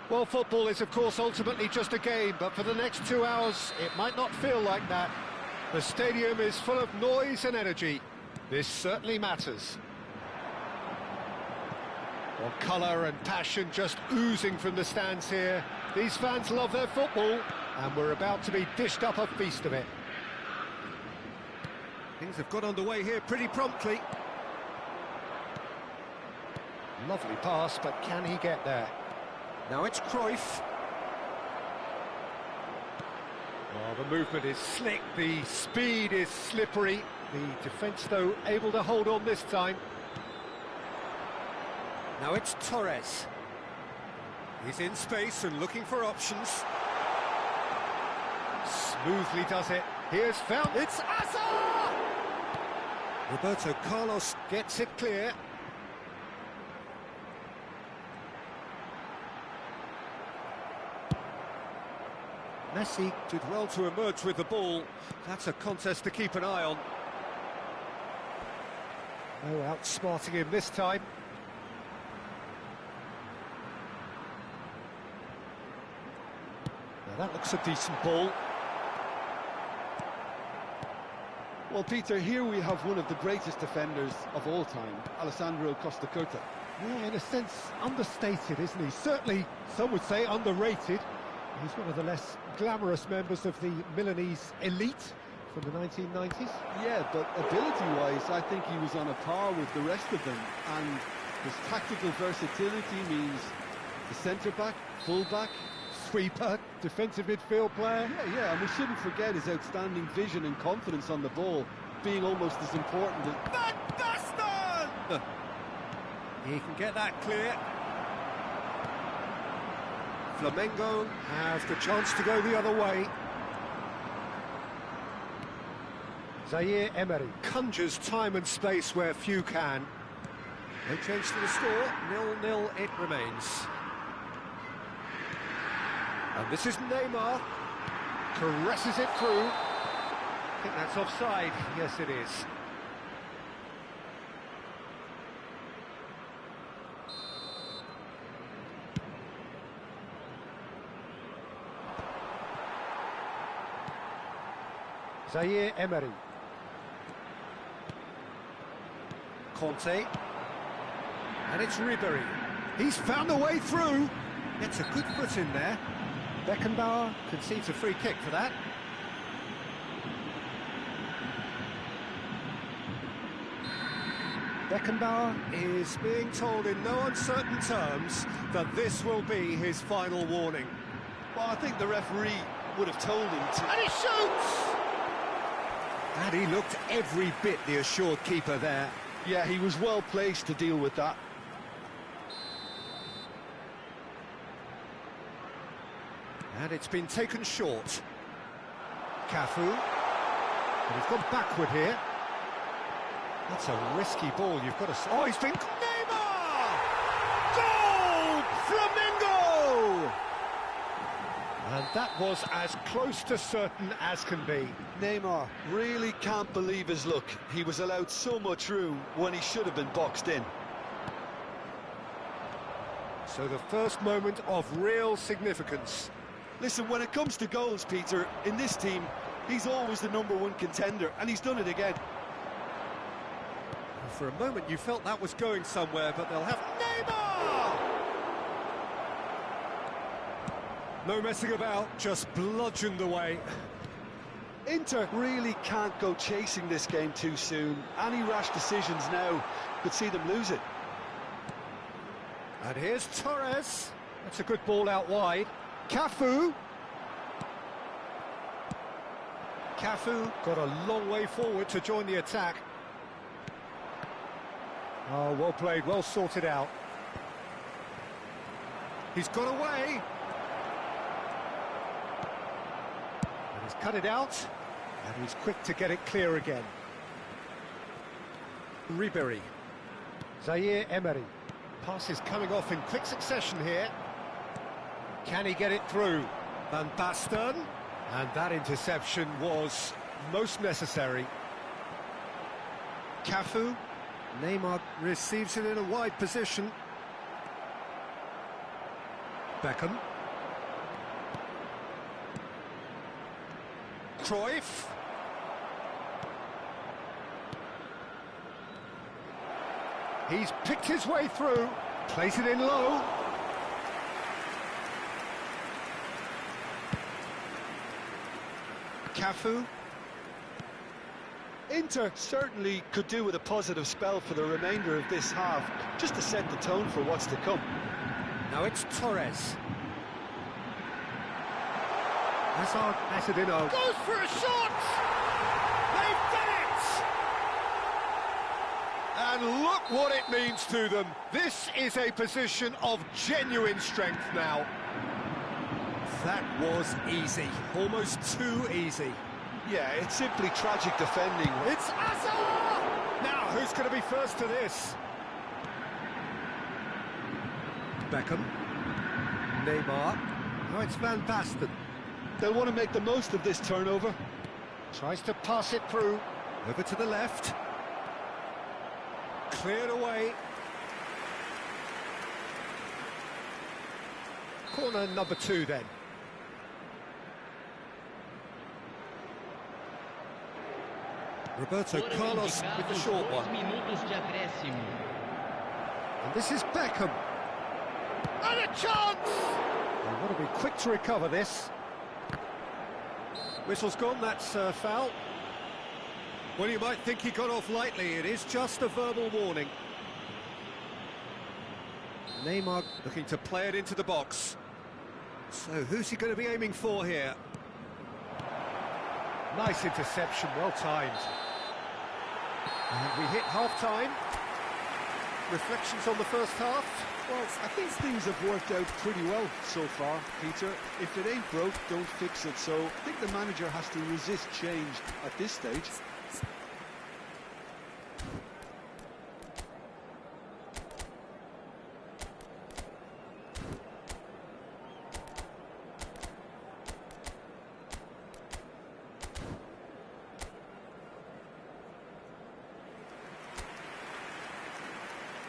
Well, football is, of course, ultimately just a game, but for the next 2 hours, it might not feel like that. The stadium is full of noise and energy. This certainly matters. Well, colour and passion just oozing from the stands here. These fans love their football, and we're about to be dished up a feast of it. Things have got underway here pretty promptly. Lovely pass, but can he get there? Now it's Cruyff. Oh, the movement is slick, the speed is slippery. The defence, though, able to hold on this time. Now it's Torres. He's in space and looking for options. Smoothly does it. Here's found. It's Asa! Roberto Carlos gets it clear. Messi did well to emerge with the ball. That's a contest to keep an eye on. No outsmarting him this time. Now that looks a decent ball. Well, Peter, here we have one of the greatest defenders of all time, Alessandro Costa Curta. Yeah, in a sense, understated, isn't he? Certainly, some would say underrated. He's one of the less glamorous members of the Milanese elite from the 1990s. Yeah, but ability-wise, I think he was on a par with the rest of them. And his tactical versatility means the centre-back, full-back, Sweeper, defensive midfield player. Yeah, and we shouldn't forget his outstanding vision and confidence on the ball, being almost as important as... Van Basten! He can get that clear. Flamengo have the chance to go the other way. Zaire Emery conjures time and space where few can. No change to the score, 0-0 it remains. And this is Neymar, caresses it through. I think that's offside. Yes, it is. Zaire Emery. Conte. And it's Ribery. He's found a way through. Gets a good foot in there. Beckenbauer concedes a free kick for that. Beckenbauer is being told in no uncertain terms that this will be his final warning. Well, I think the referee would have told him to... And he shoots! And he looked every bit the assured keeper there. Yeah, he was well placed to deal with that. And it's been taken short. Cafu. And he's gone backward here. That's a risky ball, you've got to say. Oh, he's been... Neymar! Goal! Flamengo! And that was as close to certain as can be. Neymar really can't believe his luck. He was allowed so much room when he should have been boxed in. So the first moment of real significance. Listen, when it comes to goals, Peter, in this team, he's always the #1 contender, and he's done it again. For a moment you felt that was going somewhere, but they'll have Neymar! No messing about, just bludgeoned away. Inter really can't go chasing this game too soon. Any rash decisions now could see them lose it. And here's Torres. That's a good ball out wide. Cafu. Cafu got a long way forward to join the attack. Oh, well played, well sorted out. He's got away. And he's cut it out. And he's quick to get it clear again. Ribery. Zaire Emery. Passes coming off in quick succession here. Can he get it through? Van Basten. And that interception was most necessary. Cafu. Neymar receives it in a wide position. Beckham. Cruyff. He's picked his way through, plays it in low. Cafu. Inter certainly could do with a positive spell for the remainder of this half, just to set the tone for what's to come. Now it's Torres. Hazard has it in. Goes for a shot! They've done it! And look what it means to them. This is a position of genuine strength now. That was easy, almost too easy. Yeah, it's simply tragic defending. It's Hazard! Now, who's going to be first to this? Beckham. Neymar. Now it's Van Basten. They'll want to make the most of this turnover. Tries to pass it through. Over to the left. Cleared away. Corner number 2 then. Roberto Carlos with the short one. And this is Beckham. And a chance! They want to be quick to recover this. Whistle's gone, that's foul. Well, you might think he got off lightly. It is just a verbal warning. Neymar looking to play it into the box. So who's he going to be aiming for here? Nice interception, well timed. And we hit half-time. Reflections on the first half? Well, I think things have worked out pretty well so far, Peter. If it ain't broke, don't fix it. So I think the manager has to resist change at this stage.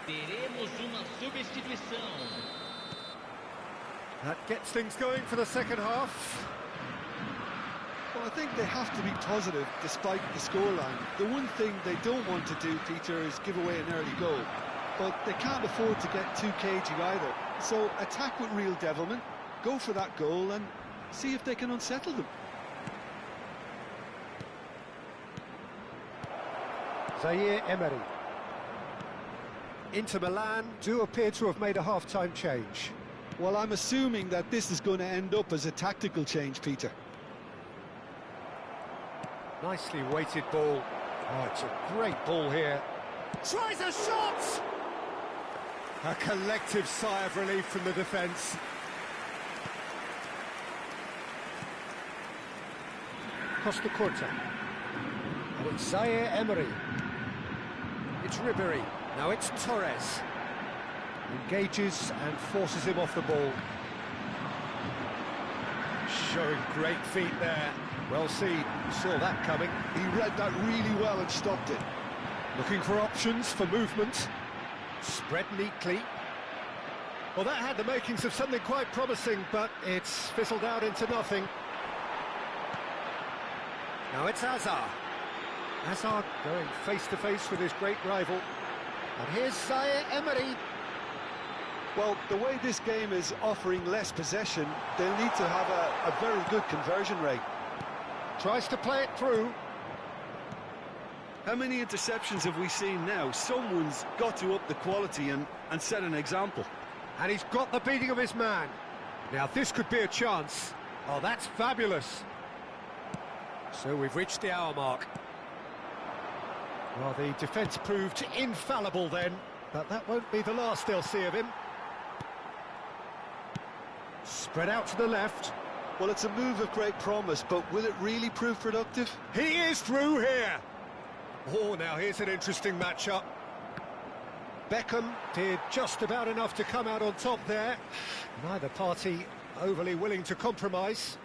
Teremos uma substituição. That gets things going for the second half. Well, I think they have to be positive despite the scoreline. The one thing they don't want to do, Peter, is give away an early goal. But they can't afford to get too cagey either. So attack with real devilment, go for that goal and see if they can unsettle them. Zaire Emery. Inter Milan do appear to have made a half-time change. Well, I'm assuming that this is going to end up as a tactical change, Peter. Nicely weighted ball. Oh, it's a great ball here. Tries a shot! A collective sigh of relief from the defence. Costa Curta. And it's Zaire Emery. It's Ribéry. Now it's Torres. Engages and forces him off the ball. Showing great feet there. Well seen. Saw that coming. He read that really well and stopped it. Looking for options for movement. Spread neatly. Well, that had the makings of something quite promising, but it's fizzled out into nothing. Now it's Hazard. Hazard going face-to-face with his great rival. And here's Zaire Emery. Well, the way this game is offering less possession, they'll need to have a very good conversion rate. Tries to play it through. How many interceptions have we seen now? Someone's got to up the quality and set an example. And he's got the beating of his man. Now, this could be a chance. Oh, that's fabulous. So we've reached the hour mark. Well, the defence proved infallible then, but that won't be the last they'll see of him. Spread out to the left. Well, it's a move of great promise, but will it really prove productive? He is through here. Oh, now here's an interesting matchup. Beckham did just about enough to come out on top there. Neither party overly willing to compromise.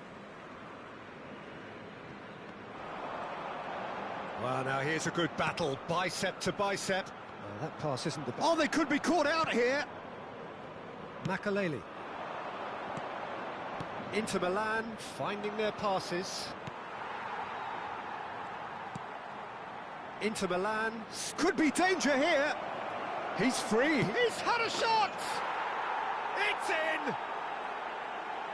Well, now here's a good battle, bicep to bicep. Oh, that pass isn't the best. Oh, they could be caught out here. Makaleli. Inter Milan finding their passes. Inter Milan could be danger here. He's free. He's had a shot. It's in.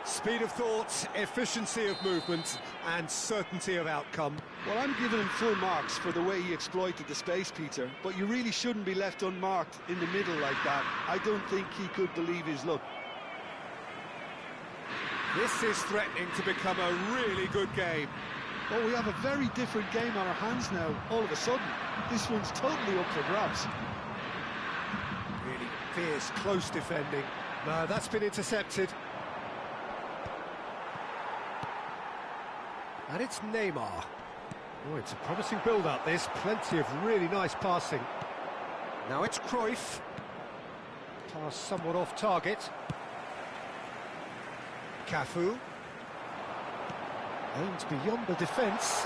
Speed of thought, efficiency of movement, and certainty of outcome. Well, I'm giving him full marks for the way he exploited the space, Peter, but you really shouldn't be left unmarked in the middle like that. I don't think he could believe his luck. This is threatening to become a really good game. Oh, we have a very different game on our hands now, all of a sudden. This one's totally up for grabs. Really fierce, close defending. No, that's been intercepted. And it's Neymar. Oh, it's a promising build-up, this. Plenty of really nice passing. Now it's Cruyff. Pass somewhat off target. Cafu. Aims beyond the defence.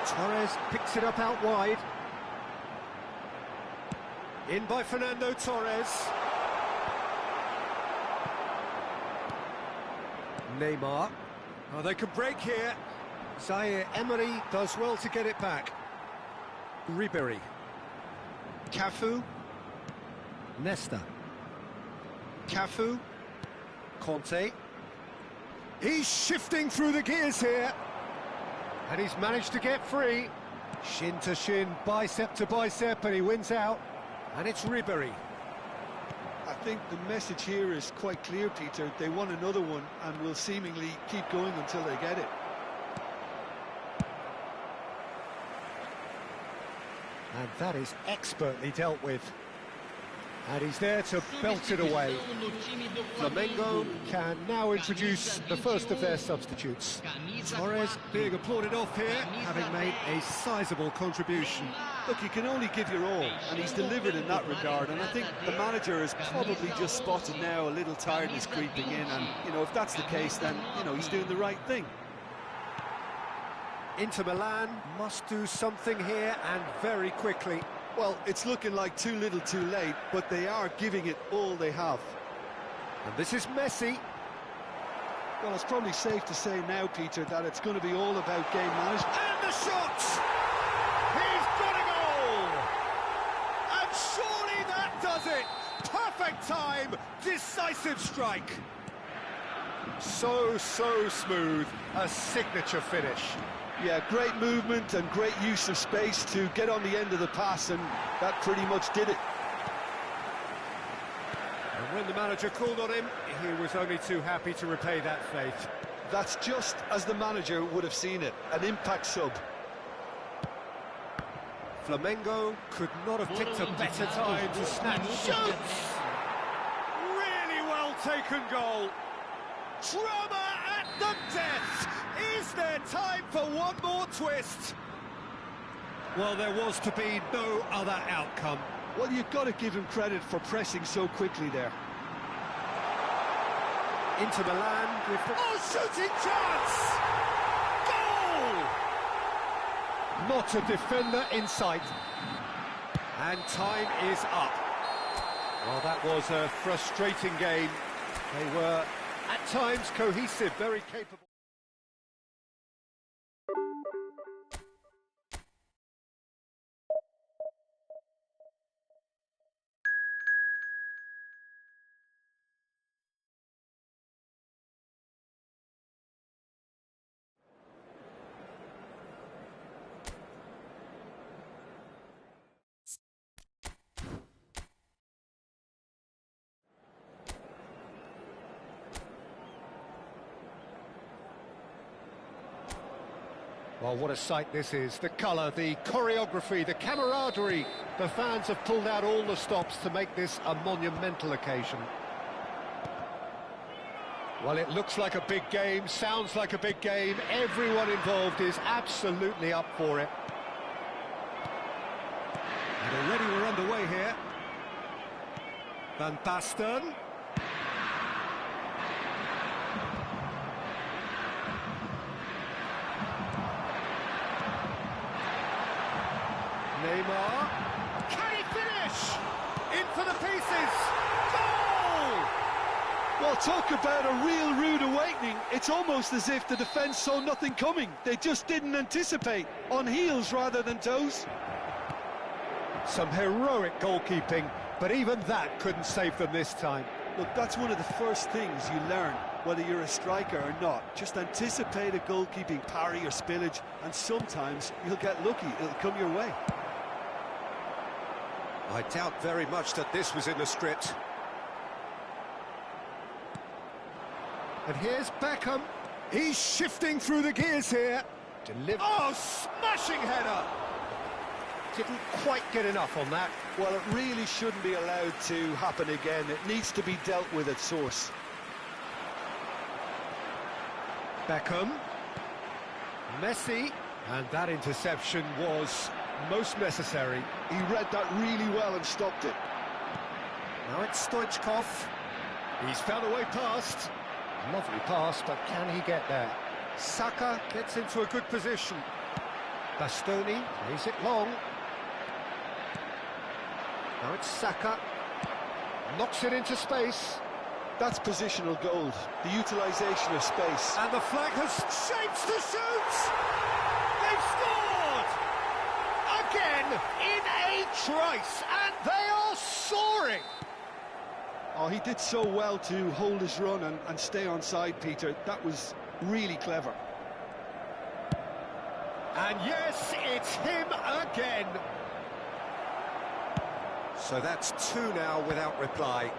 Torres picks it up out wide. In by Fernando Torres. Neymar. Oh, they can break here. Zaire Emery does well to get it back. Ribéry. Cafu. Nesta. Cafu. Conte. He's shifting through the gears here. And he's managed to get free. Shin to shin, bicep to bicep, and he wins out. And it's Ribéry. I think the message here is quite clear, Peter. They want another one and will seemingly keep going until they get it. And that is expertly dealt with. And he's there to belt it away. Flamengo can now introduce the first of their substitutes. Torres being applauded off here, having made a sizable contribution. Look, you can only give your all, and he's delivered in that regard, and I think the manager has probably just spotted now a little tiredness creeping in, and, you know, if that's the case, then, you know, he's doing the right thing. Inter Milan must do something here, and very quickly. Well, it's looking like too little too late, but they are giving it all they have. And this is Messi. Well, it's probably safe to say now, Peter, that it's going to be all about game management. And the shot! He's got a goal! And surely that does it! Perfect time, decisive strike. So smooth, a signature finish. Yeah, great movement and great use of space to get on the end of the pass, and that pretty much did it. And when the manager called on him, he was only too happy to repay that faith. That's just as the manager would have seen it, an impact sub. Flamengo could not have picked a better time to snatch. Shoots! Really well taken goal. Drama at the death! Is there time for one more twist? Well, there was to be no other outcome. Well, you've got to give him credit for pressing so quickly there. Inter Milan with the... Oh, shooting chance! Goal! Not a defender in sight. And time is up. Well, that was a frustrating game. They were, at times, cohesive, very capable. Well, what a sight this is. The colour, the choreography, the camaraderie. The fans have pulled out all the stops to make this a monumental occasion. Well, it looks like a big game, sounds like a big game. Everyone involved is absolutely up for it. And already we're underway here. Van Basten. Neymar, can he finish? In for the pieces, goal! Well, talk about a real rude awakening. It's almost as if the defence saw nothing coming. They just didn't anticipate. On heels rather than toes. Some heroic goalkeeping, but even that couldn't save them this time. Look, that's one of the first things you learn, whether you're a striker or not. Just anticipate a goalkeeping parry or spillage, and sometimes you'll get lucky. It'll come your way. I doubt very much that this was in the script. And here's Beckham. He's shifting through the gears here. Oh, smashing header! Didn't quite get enough on that. Well, it really shouldn't be allowed to happen again. It needs to be dealt with at source. Beckham. Messi. And that interception was most necessary. He read that really well and stopped it. Now it's Stoichkov. He's found a way past. Lovely pass, but can he get there? Saka gets into a good position. Bastoni plays it long. Now it's Saka. Knocks it into space. That's positional gold, the utilisation of space. And the flag has shapes to shoot! They've scored! Again, in a trice, and they are soaring! Oh, he did so well to hold his run and stay on side, Peter. That was really clever. And yes, it's him again. So that's two now without reply.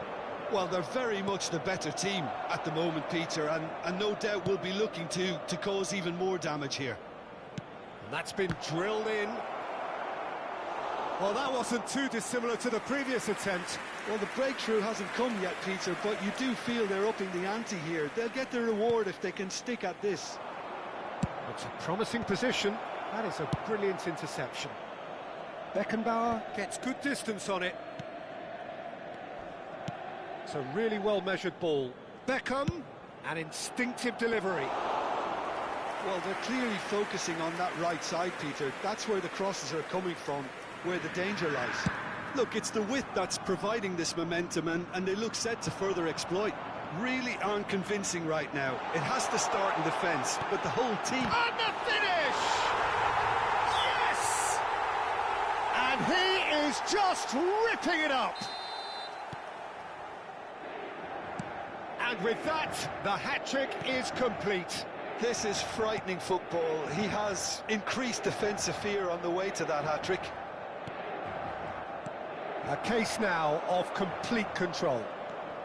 Well, they're very much the better team at the moment, Peter, and no doubt will be looking to cause even more damage here. And that's been drilled in. Well, that wasn't too dissimilar to the previous attempt. Well, the breakthrough hasn't come yet, Peter, but you do feel they're upping the ante here. They'll get the reward if they can stick at this. It's a promising position. That is a brilliant interception. Beckenbauer gets good distance on it. It's a really well-measured ball. Beckham, an instinctive delivery. Well, they're clearly focusing on that right side, Peter. That's where the crosses are coming from, where the danger lies. Look, it's the width that's providing this momentum, and they look set to further exploit. Really aren't convincing right now. It has to start in defence, but the whole team... And the finish! Yes! And he is just ripping it up! And with that, the hat-trick is complete. This is frightening football. He has increased defensive fear on the way to that hat-trick. A case now of complete control.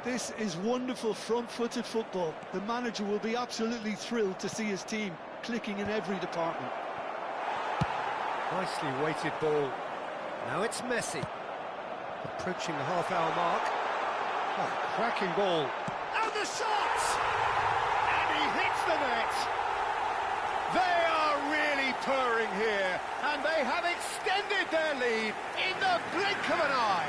This is wonderful front-footed football. The manager will be absolutely thrilled to see his team clicking in every department. Nicely weighted ball. Now it's Messi. Approaching the half-hour mark. Oh, cracking ball. And the shot! And he hits the net. They are really purring here, and they have extended their lead in the blink of an eye.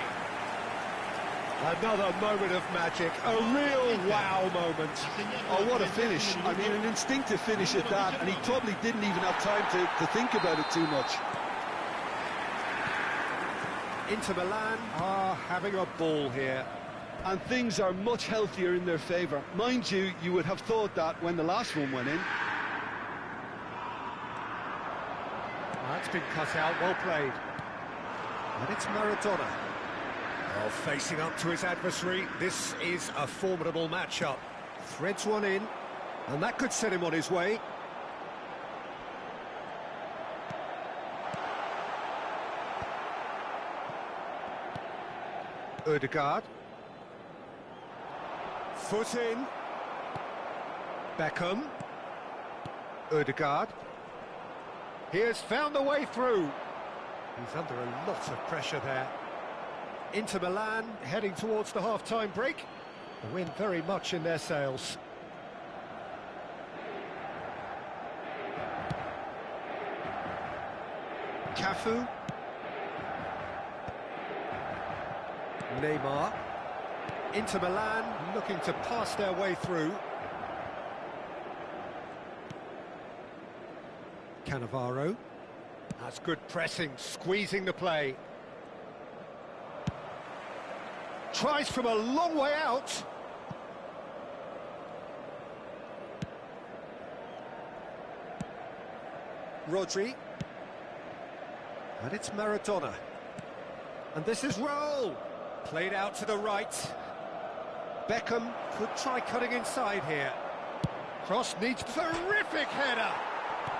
Another moment of magic, a real wow moment. Oh, what a finish. I mean, an instinctive finish at that, and he probably didn't even have time to think about it too much. Inter Milan are having a ball here. And things are much healthier in their favour. Mind you, you would have thought that when the last one went in. That's been cut out, well played. And it's Maradona. Oh, facing up to his adversary, this is a formidable matchup. Threads one in, and that could set him on his way. Ødegaard. Foot in. Beckham. Ødegaard. He has found the way through. He's under a lot of pressure there. Inter Milan heading towards the half-time break. The wind very much in their sails. Cafu. Neymar. Inter Milan looking to pass their way through. Cannavaro. That's good pressing, squeezing the play. Tries from a long way out. Rodri. And it's Maradona. And this is Roll. Played out to the right. Beckham could try cutting inside here. Cross needs terrific header.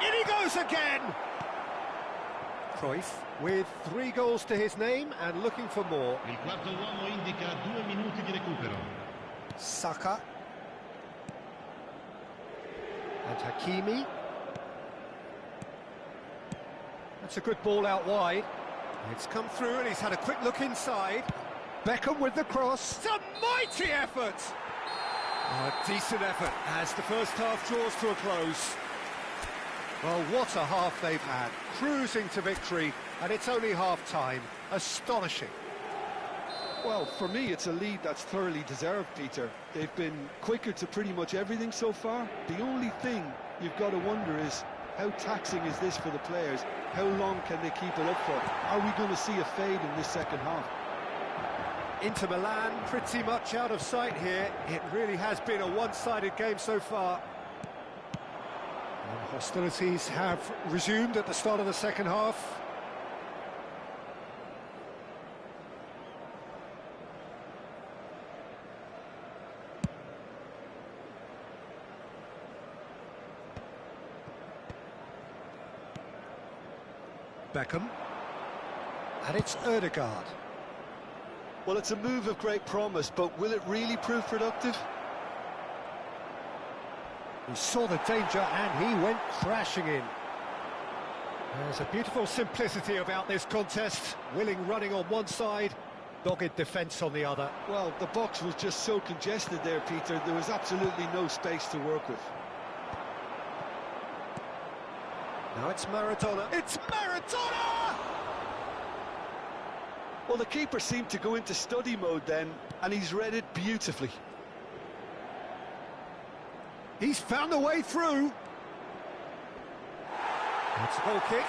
In he goes again. Cruyff with 3 goals to his name and looking for more. Il quarto uomo indica 2 minuti di recupero. Saka. And Hakimi. That's a good ball out wide. It's come through and he's had a quick look inside. Beckham with the cross. It's a mighty effort! Oh, a decent effort as the first half draws to a close. Well, what a half they've had. Cruising to victory, and it's only half-time. Astonishing. Well, for me, it's a lead that's thoroughly deserved, Peter. They've been quicker to pretty much everything so far. The only thing you've got to wonder is, how taxing is this for the players? How long can they keep it up for? Are we going to see a fade in this second half? Inter Milan pretty much out of sight here. It really has been a one-sided game so far. And hostilities have resumed at the start of the second half. Beckham. And it's Ødegaard. Well, it's a move of great promise, but will it really prove productive? He saw the danger and he went crashing in. There's a beautiful simplicity about this contest. Willing running on one side, dogged defence on the other. Well, the box was just so congested there, Peter. There was absolutely no space to work with. Now it's Maradona. It's Maradona! Well, the keeper seemed to go into study mode then, and he's read it beautifully. He's found a way through. That's a goal kick.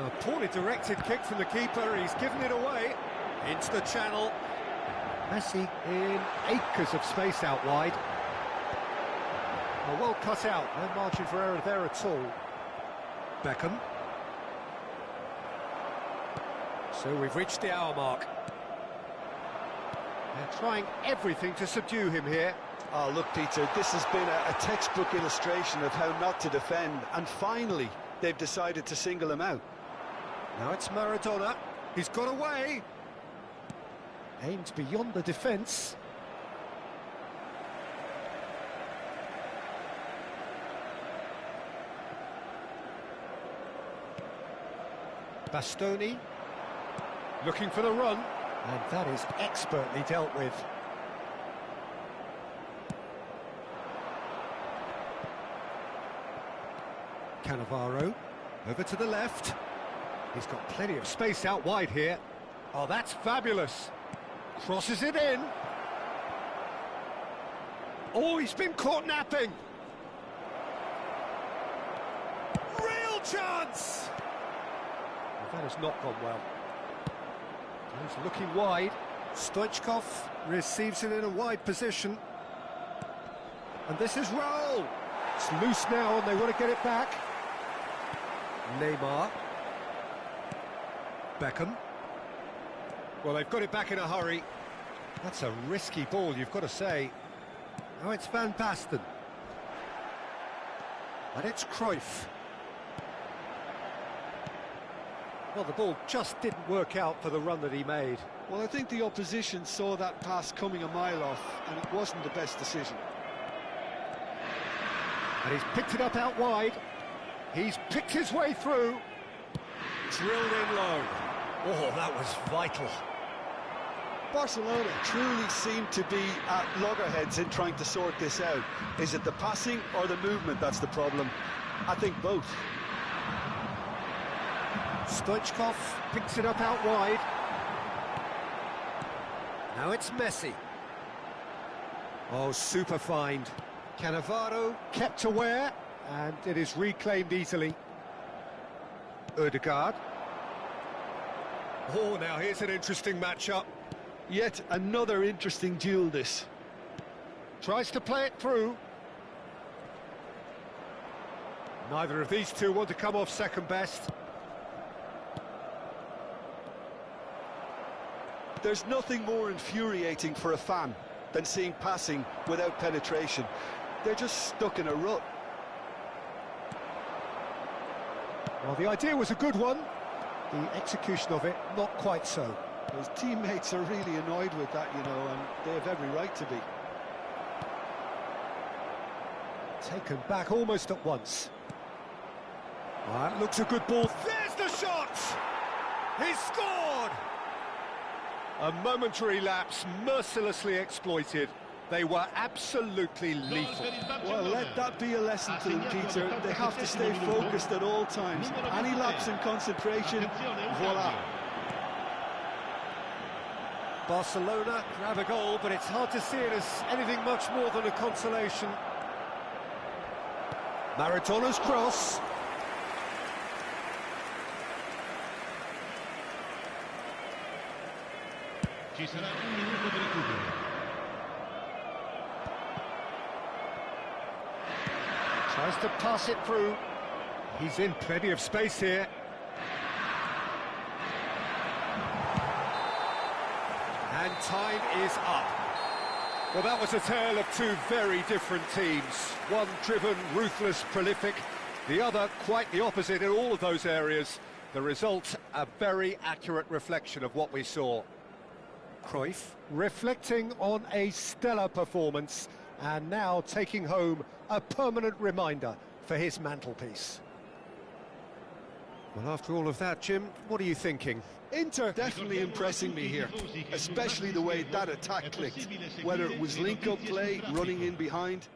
A poorly directed kick from the keeper. He's given it away into the channel. Messi in acres of space out wide. Well cut out, no margin for error there at all. Beckham. So we've reached the hour mark. They're trying everything to subdue him here. Oh, look, Peter, this has been a textbook illustration of how not to defend, and finally they've decided to single him out. Now it's Maradona. He's got away. Aimed beyond the defence. Bastoni looking for the run, and that is expertly dealt with. Cannavaro over to the left. He's got plenty of space out wide here. Oh, that's fabulous. Crosses it in. Oh, he's been caught napping. Real chance! That has not gone well. He's looking wide. Stoichkov receives it in a wide position. And this is Raul. It's loose now and they want to get it back. Neymar. Beckham. Well, they've got it back in a hurry. That's a risky ball, you've got to say. Now it's Van Basten. And it's Cruyff. Well, the ball just didn't work out for the run that he made. Well, I think the opposition saw that pass coming a mile off, and it wasn't the best decision. And he's picked it up out wide. He's picked his way through. Drilled in low. Oh, that was vital. Barcelona truly seem to be at loggerheads in trying to sort this out. Is it the passing or the movement that's the problem? I think both. Stoichkov picks it up out wide. Now it's Messi. Oh, super find. Cannavaro kept aware, and it is reclaimed easily. Ødegaard. Oh, now here's an interesting matchup. Yet another interesting duel, this. Tries to play it through. Neither of these two want to come off second best. There's nothing more infuriating for a fan than seeing passing without penetration. They're just stuck in a rut. Well, the idea was a good one. The execution of it, not quite so. His teammates are really annoyed with that, you know, and they have every right to be. Taken back almost at once. That looks a good ball. There's the shot! He's scored! A momentary lapse, mercilessly exploited. They were absolutely lethal. Well, let that be a lesson to them, Peter. They have to stay focused at all times. Any lapse in concentration, voila. Barcelona grab a goal, but it's hard to see it as anything much more than a consolation. Maradona's cross. Ci sarà un minuto di recupero. Tries to pass it through. He's in plenty of space here. And time is up. Well, that was a tale of two very different teams. One driven, ruthless, prolific. The other quite the opposite in all of those areas. The result, a very accurate reflection of what we saw. Cruyff reflecting on a stellar performance and now taking home a permanent reminder for his mantelpiece. Well, after all of that, Jim, what are you thinking? Inter definitely impressing me here, especially the way that attack clicked. Whether it was link-up play, running in behind.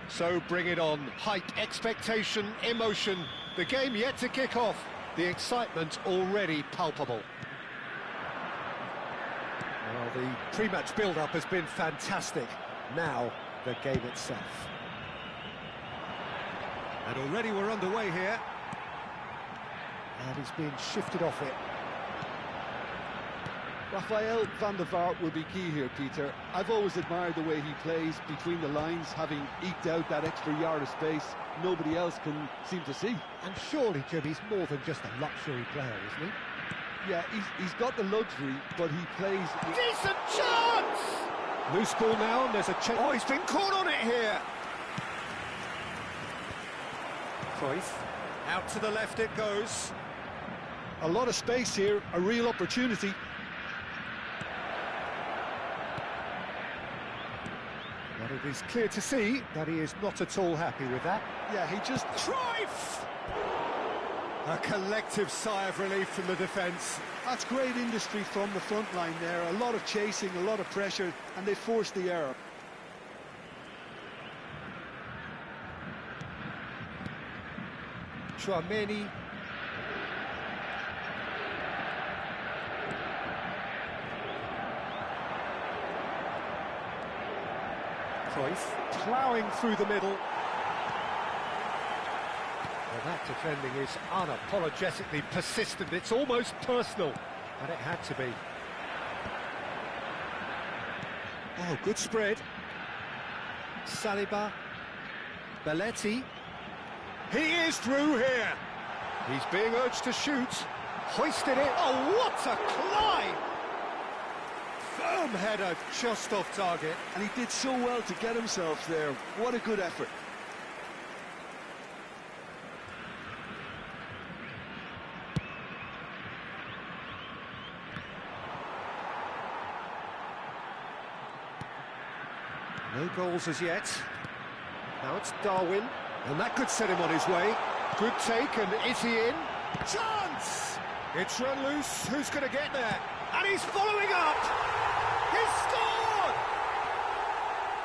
So bring it on. Hype, expectation, emotion. The game yet to kick off. The excitement already palpable. Well, the pre-match build-up has been fantastic. Now, the game itself. And already we're underway here. And he's being shifted off it. Rafael van der Vaart will be key here, Peter. I've always admired the way he plays between the lines, having eked out that extra yard of space nobody else can seem to see. And surely, Jim, he's more than just a luxury player, isn't he? Yeah, he's got the luxury, but he plays... Decent chance! Loose ball now, and there's a check. Oh, he's been caught on it here! Cruyff, out to the left it goes. A lot of space here, a real opportunity. But it is clear to see that he is not at all happy with that. Yeah, he just... Cruyff! A collective sigh of relief from the defence. That's great industry from the front line there. A lot of chasing, a lot of pressure, and they forced the error. Chouameni. Cruyff ploughing through the middle. Well, that defending is unapologetically persistent. It's almost personal, and it had to be. Oh, good spread. Saliba. Belletti. He is through here. He's being urged to shoot. Hoisted it. Oh, what a climb! Firm header just off target. And he did so well to get himself there. What a good effort. No goals as yet. Now it's Darwin, and that could set him on his way. Good take, and is he in? Chance! It's run loose. Who's going to get there? And he's following up! He's scored!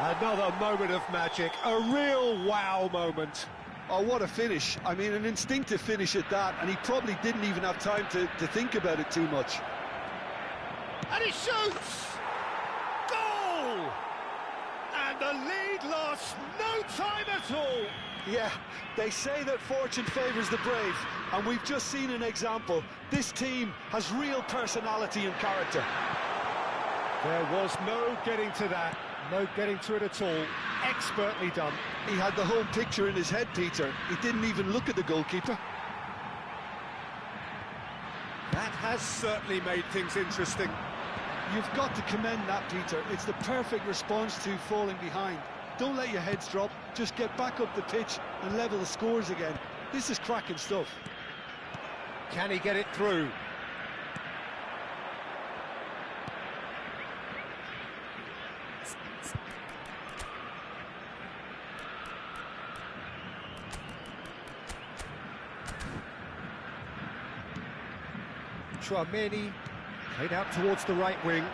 Another moment of magic, a real wow moment. Oh, what a finish. I mean, an instinctive finish at that, and he probably didn't even have time to think about it too much. And he shoots! Goal! And the lead lost no time at all. Yeah, they say that fortune favours the brave, and we've just seen an example. This team has real personality and character. There was no getting to that, no getting to it at all. Expertly done. He had the whole picture in his head, Peter. He didn't even look at the goalkeeper. That has certainly made things interesting. You've got to commend that, Peter. It's the perfect response to falling behind. Don't let your heads drop, just get back up the pitch and level the scores again. This is cracking stuff. Can he get it through? Chouameni, played out towards the right wing.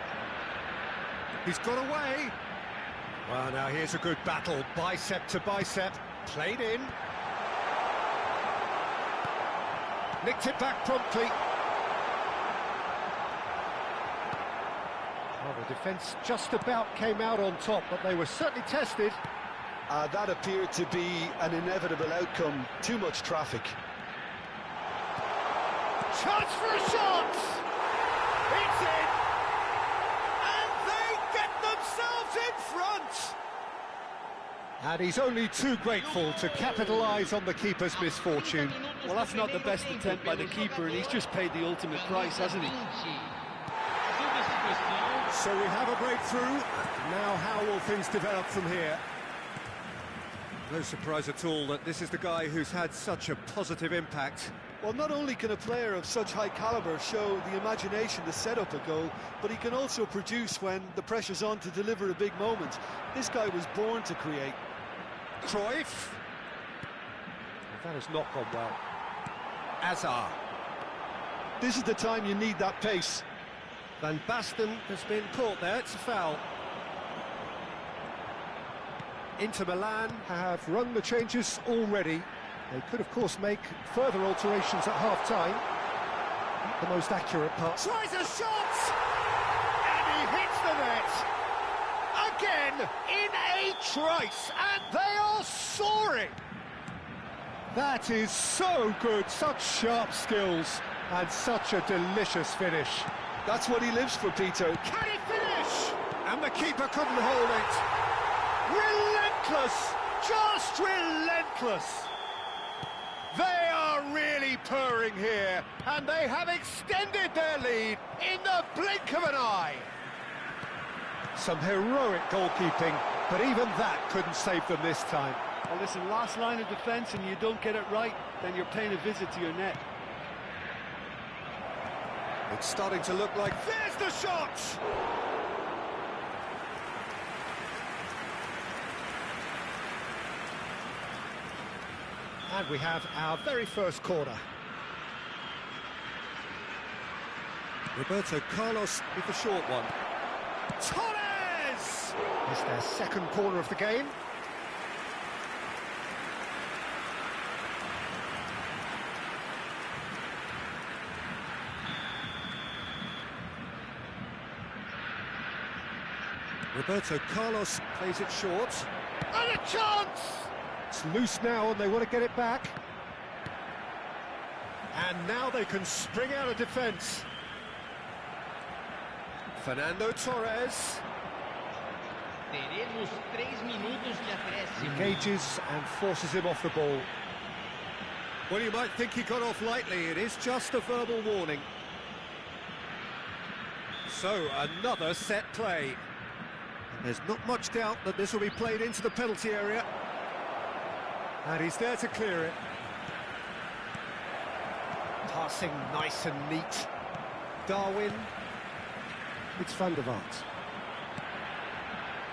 He's got away. Well, now here's a good battle, bicep to bicep, played in. Nicked it back promptly. Well, the defence just about came out on top, but they were certainly tested. That appeared to be an inevitable outcome. Too much traffic. Chance for a shot! It's in! And they get themselves in front! And he's only too grateful to capitalise on the keeper's misfortune. Well, that's not the best attempt by the keeper, and he's just paid the ultimate price, hasn't he? So we have a breakthrough. Now how will things develop from here? No surprise at all that this is the guy who's had such a positive impact. Well, not only can a player of such high calibre show the imagination to set up a goal, but he can also produce when the pressure's on to deliver a big moment. This guy was born to create. Cruyff. That has not gone well. Azar. This is the time you need that pace. Van Basten has been caught there, it's a foul. Inter Milan have run the changes already. They could, of course, make further alterations at half-time. The most accurate pass. Tries a shot! And he hits the net! Again, in a trice, and they are soaring! That is so good, such sharp skills, and such a delicious finish. That's what he lives for, Peter. Can he finish? And the keeper couldn't hold it. Relentless, just relentless. They are really purring here, and they have extended their lead in the blink of an eye. Some heroic goalkeeping, but even that couldn't save them this time. Well, listen, last line of defence and you don't get it right, then you're paying a visit to your net. It's starting to look like... There's the shot! And we have our very first corner. Roberto Carlos with the short one. Torres! It's their second corner of the game. Roberto Carlos plays it short. And a chance! It's loose now and they want to get it back. And now they can spring out of defence. Fernando Torres. Teremos 3 minutos de acréscimo. Engages and forces him off the ball. Well, you might think he got off lightly. It is just a verbal warning. So, another set play. And there's not much doubt that this will be played into the penalty area. And he's there to clear it. Passing nice and neat. Darwin. It's Van der Vaart.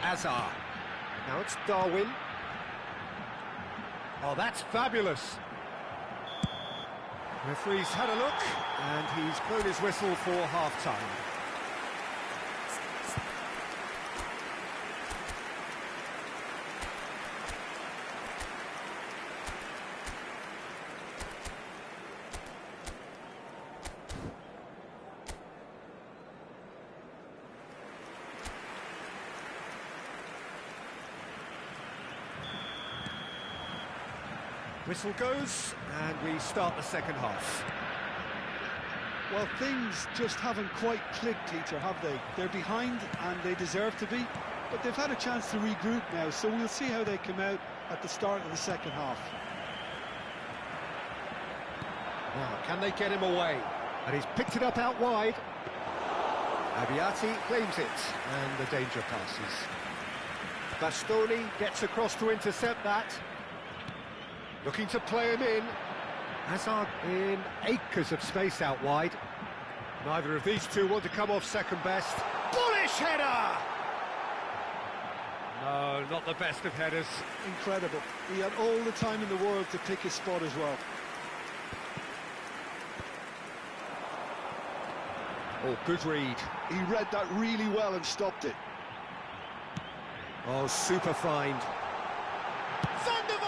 Azar. Now it's Darwin. Oh, that's fabulous. Referee's had a look, and he's blown his whistle for half-time. Whistle goes, and we start the second half. Well, things just haven't quite clicked, Teacher, have they? They're behind, and they deserve to be, but they've had a chance to regroup now, so we'll see how they come out at the start of the second half. Now, can they get him away? And he's picked it up out wide. Abiati claims it, and the danger passes. Bastoni gets across to intercept that. Looking to play him in. Hazard in acres of space out wide. Neither of these two want to come off second best. Bullish header! No, not the best of headers. Incredible. He had all the time in the world to pick his spot as well. Oh, good read. He read that really well and stopped it. Oh, super find. Van der Vaart!